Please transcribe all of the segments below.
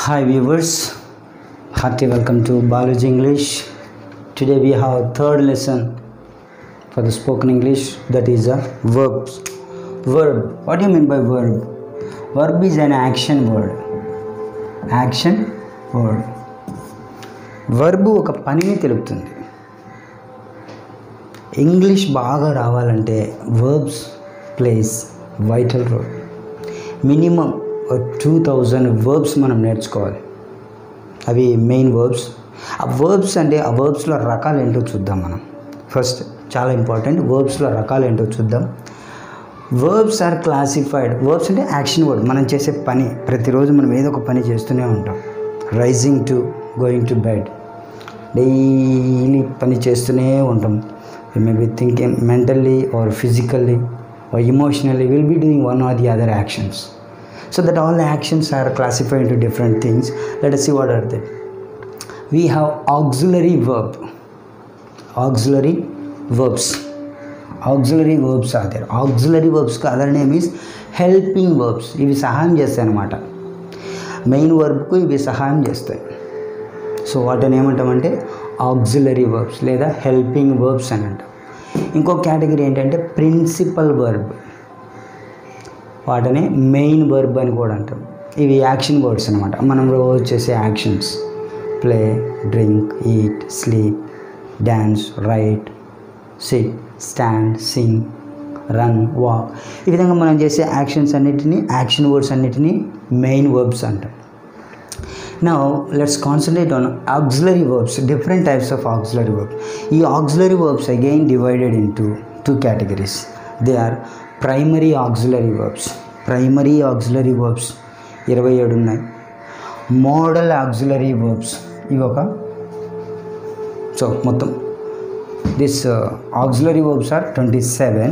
Hi viewers, hearty welcome to Balu.g English. Today we have a third lesson for the spoken English, that is verbs. Verb. What do you mean by verb? Verb is an action word. Action word. Verb ఒక పనిని తెలుపుతుంది. English బాగా రావాలంటే verbs plays vital role. Minimum 2000 verbs మనం నేర్చుకోవాలి. అవి main verbs. ఆ verbs అంటే ఆ వర్బ్స్లో రకాలు ఏంటో చూద్దాం మనం. ఫస్ట్ చాలా ఇంపార్టెంట్, వర్బ్స్లో రకాలు ఏంటో చూద్దాం. Verbs are classified. వర్బ్స్ అంటే యాక్షన్ వర్డ్, మనం చేసే పని. ప్రతిరోజు మనం ఏదో ఒక పని చేస్తూనే ఉంటాం. Rising to going to bed, daily పని చేస్తూనే ఉంటాం. Maybe thinking mentally or physically or emotionally, we'll be doing one or the other actions. So that all the actions are classified into different things. Let us see what are they. We have auxiliary verb. Auxiliary verbs. Auxiliary verbs are there. Auxiliary verbs ka other name is helping verbs. ఇవి సహాయం చేస్తాయి అన్నమాట. Main వర్బ్కు ఇవి సహాయం చేస్తాయి. So వాటిని ఏమంటామంటే auxiliary verbs లేదా helping verbs అని అంటాం. ఇంకో కేటగిరీ ఏంటంటే ప్రిన్సిపల్ వర్బ్, వాటిని మెయిన్ వర్బ్ అని కూడా అంటాం. ఇవి యాక్షన్ వర్డ్స్ అనమాట. మనం రోజు చేసే actions, play, drink, eat, sleep, dance, right, SIT, stand, Singh, run, walk, ఈ విధంగా మనం చేసే యాక్షన్స్ అన్నిటినీ, యాక్షన్ వర్డ్స్ అన్నిటినీ మెయిన్ వర్బ్స్ అంటాం. Now let's concentrate on auxiliary verbs, different types of auxiliary verbs. ఈ auxiliary verbs again divided into two categories. They are primary auxiliary verbs. Primary auxiliary verbs 27 ఉన్నాయి. Modal auxiliary verbs ఇవి ఒక. So మొత్తం this auxiliary verbs are 27.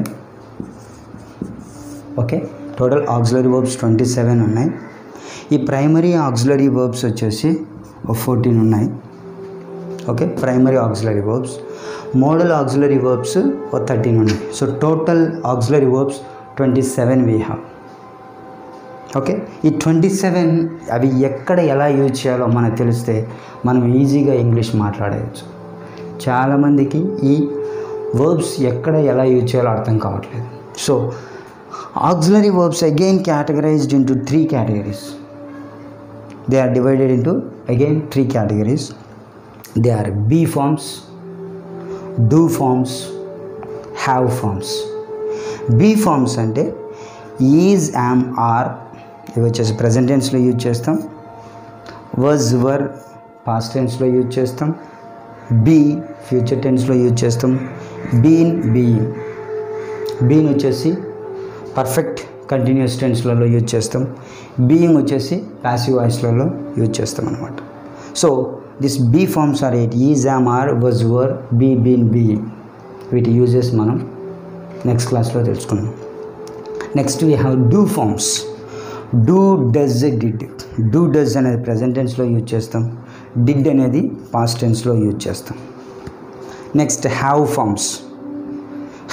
Okay, total auxiliary verbs 27 ఉన్నాయి. ఈ primary auxiliary verbs వచ్చేసి 14 ఉన్నాయి. Okay, primary auxiliary verbs. Modal auxiliary verbs 13 ఉన్నాయి. So total auxiliary verbs 27 we have. Okay, ఈ 27 అవి ఎక్కడ ఎలా యూజ్ చేయాలో మనకు తెలిస్తే మనం ఈజీగా ఇంగ్లీష్ మాట్లాడవచ్చు. చాలామందికి ఈ వర్బ్స్ ఎక్కడ ఎలా యూజ్ చేయాలో అర్థం కావట్లేదు. So auxiliary verbs again categorized into 3 categories. They are divided into again 3 categories. They are be forms, do forms, have forms. Be forms అంటే is, am, are ఇవి వచ్చేసి ప్రజెంట్ టెన్స్లో యూజ్ చేస్తాం. was, were పాస్ట్ టెన్స్లో use చేస్తాం. be future టెన్స్లో use చేస్తాం. been, being. been వచ్చేసి పర్ఫెక్ట్ కంటిన్యూస్ టెన్స్లలో యూజ్ చేస్తాం. బీయింగ్ వచ్చేసి ప్యాసివ్ వాయిస్లలో యూజ్ చేస్తాం అనమాట. So this be forms are 8. Is, am, are, was, were, be, been, being. వీటి యూజెస్ మనం నెక్స్ట్ క్లాస్లో తెలుసుకున్నాం. Next we have do forms. Do, does, did. Do, does అనేది ప్రజెంట్ టెన్స్లో యూజ్ చేస్తాం. డిడ్ అనేది పాస్ట్ టెన్స్లో యూజ్ చేస్తాం. Next have forms.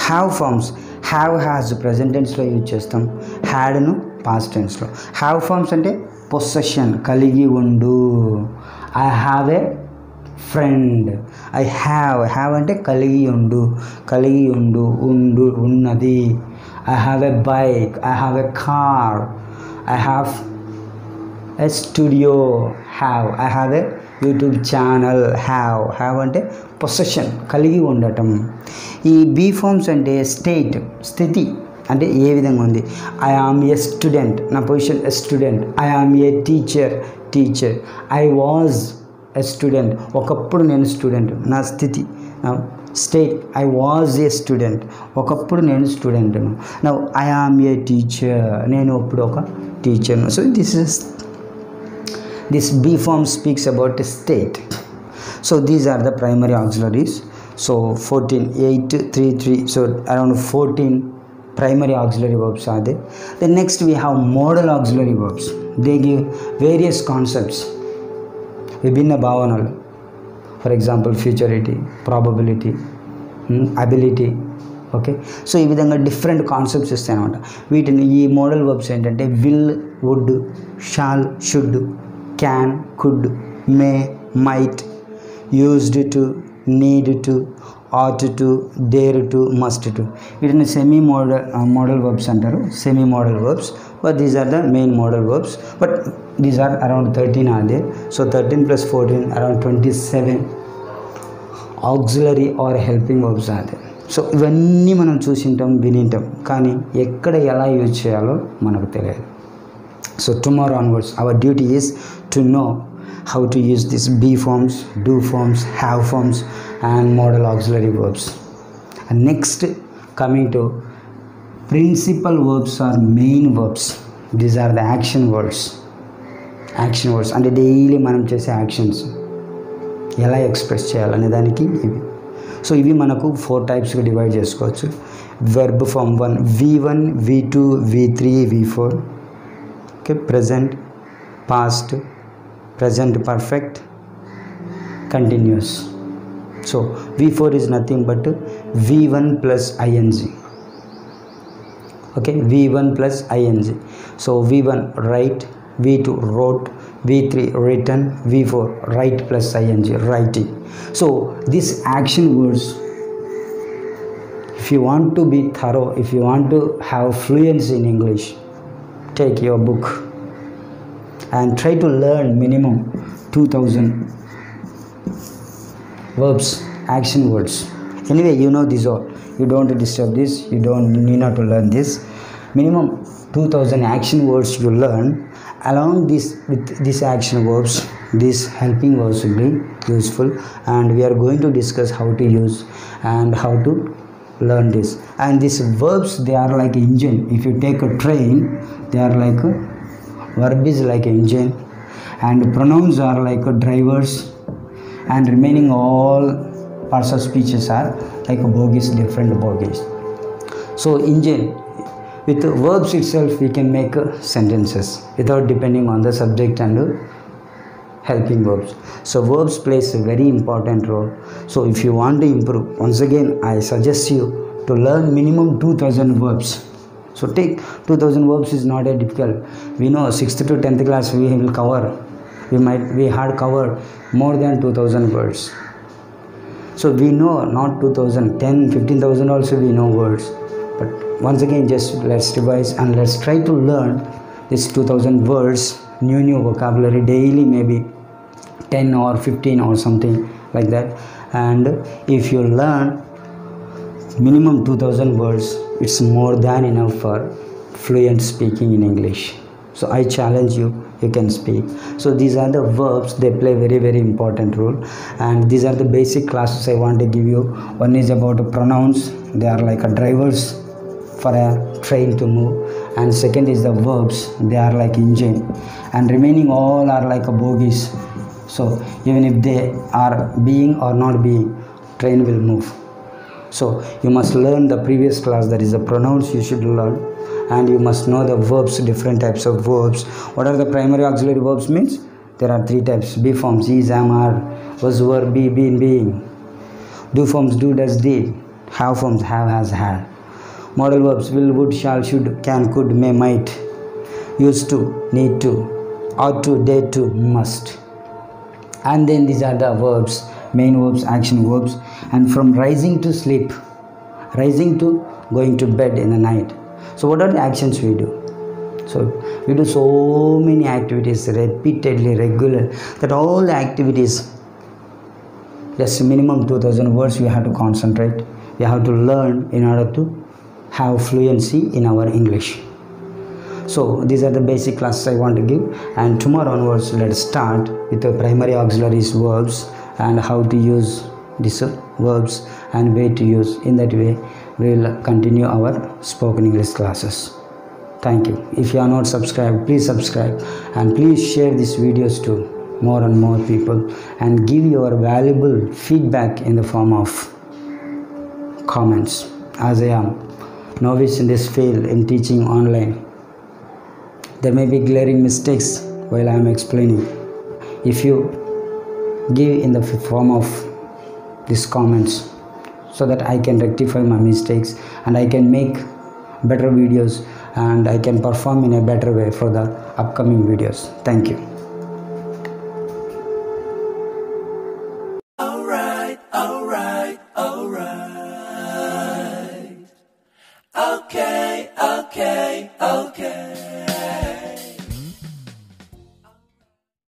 Have forms have, has present టెన్స్లో యూజ్ చేస్తాం. హ్యాడ్ను పాస్ట్ టెన్స్లో. హ్యావ్ ఫార్మ్స్ అంటే పొసెషన్, కలిగి ఉండు. I have a friend. I have అంటే కలిగి ఉండు, కలిగి ఉండు, ఉండు, ఉన్నది. I have a bike, I have a car, I have a studio. I have a YouTube channel. Have అంటే పొసెషన్, కలిగి ఉండటం. ఈ బీ ఫార్మ్స్ అంటే స్టేట్, స్థితి, అంటే ఏ విధంగా ఉంది. ఐ ఆమ్ ఏ స్టూడెంట్, నా position a student. I am a teacher. I was a student, ఒకప్పుడు నేను స్టూడెంట్, నా స్థితి, నా state. I was a student, ఒకప్పుడు నేను స్టూడెంట్ను. నా ఐ ఆమ్ ఏ టీచర్, నేను ఇప్పుడు ఒక టీచర్ను. So this B form speaks about a state. So these are the primary auxiliaries. So 14, 8, 3, 3. So around 14 primary auxiliary verbs are there. Then next we have modal auxiliary verbs. They give various concepts. Vibhinna bhavanalu. For example, futurity, probability, ability. Okay, so ఈ విధంగా different concepts ఇస్తాయి అనమాట. వీటిని ఈ model verbs ఏంటంటే will, would, shall, should, can, could, may, might, used to, need to, ought to, dare to, must to. వీటిని semi modal verbs అంటారు, semi modal verbs. But these are the main modal verbs. But these are around 13 are there. So 13 plus 14 around 27 auxiliary or helping verbs are there. So ఇవన్నీ మనం చూసింటాం, వినింటాం, కానీ ఎక్కడ ఎలా use చేయాలో మనకు తెలియదు. So tomorrow onwards our duty is to know how to use this be forms, do forms, have forms and modal auxiliary verbs. And next, coming to principal verbs or main verbs. These are the action words. Action words అంటే daily మనం చేసే actions ఎలా express చేయాలనే దానికి ఇవి. So ఇవి మనకు 4 టైప్స్గా డివైడ్ చేసుకోవచ్చు. Verb form 1 V1, V2, V3, V4. Okay, present, past, present perfect, continuous. So V4 is nothing but V1 plus ing. Okay, V1 plus ing. So V1 write, V2 wrote, V3 written, V4 write plus ing, writing. So these action words, if you want to be thorough, if you want to have fluency in English, take your book and try to learn minimum 2000 verbs, action words. Anyway, you know this all, you don't disturb this, you don't need not to learn this. Minimum 2000 action words you learn. Along this, with these action verbs, these helping verbs will be useful, and we are going to discuss how to use and how to learn this. And these verbs, they are like engine. If you take a train, they are like verb is like engine, and pronouns are like drivers, and remaining all parts of speeches are like bogies, different bogies. So engine, with verbs itself we can make sentences without depending on the subject and helping verbs. So verbs plays a very important role. So if you want to improve, once again I suggest you to learn minimum 2000 verbs. So take 2000 verbs is not a difficult. We know 6th to 10th class we will cover. We had covered more than 2000 words. So we know not 2000, 10, 15,000 also we know words. But once again, just let's revise and let's try to learn this 2000 words, new vocabulary daily, maybe 10 or 15 or something like that. And if you learn minimum 2000 words, it's more than enough for fluent speaking in English. So I challenge you, you can speak. So these are the verbs, they play very important role, and these are the basic classes I want to give you. One is about pronouns, they are like a drivers for a train to move, and second is the verbs, they are like engine, and remaining all are like a bogies. So even if they are being or not being, train will move. So you must learn the previous class, that is the pronouns you should learn, and you must know the verbs, different types of verbs. What are the primary auxiliary verbs means? There are 3 types: be forms is, am, are, was, were, be, been, being. Do forms do, does, did. Have forms have, has, had. Modal verbs will, would, shall, should, can, could, may, might. Used to, need to, ought to, dare to, must. And then these are the verbs, main verbs, action verbs. And from rising to sleep, rising to going to bed in the night. So what are the actions we do? So we do so many activities repeatedly, regular, that all the activities, just minimum 2000 words we have to concentrate, we have to learn in order to have fluency in our English. So these are the basic classes I want to give, and tomorrow onwards let's start with the primary auxiliaries verbs and how to use these verbs and way to use. In that way we will continue our spoken English classes. Thank you. If you are not subscribed, please subscribe, and please share these videos to more and more people, and give your valuable feedback in the form of comments. As I am novice in this field in teaching online, there may be glaring mistakes while I am explaining. If you give in the form of these comments, so that I can rectify my mistakes and I can make better videos and I can perform in a better way for the upcoming videos. Thank you.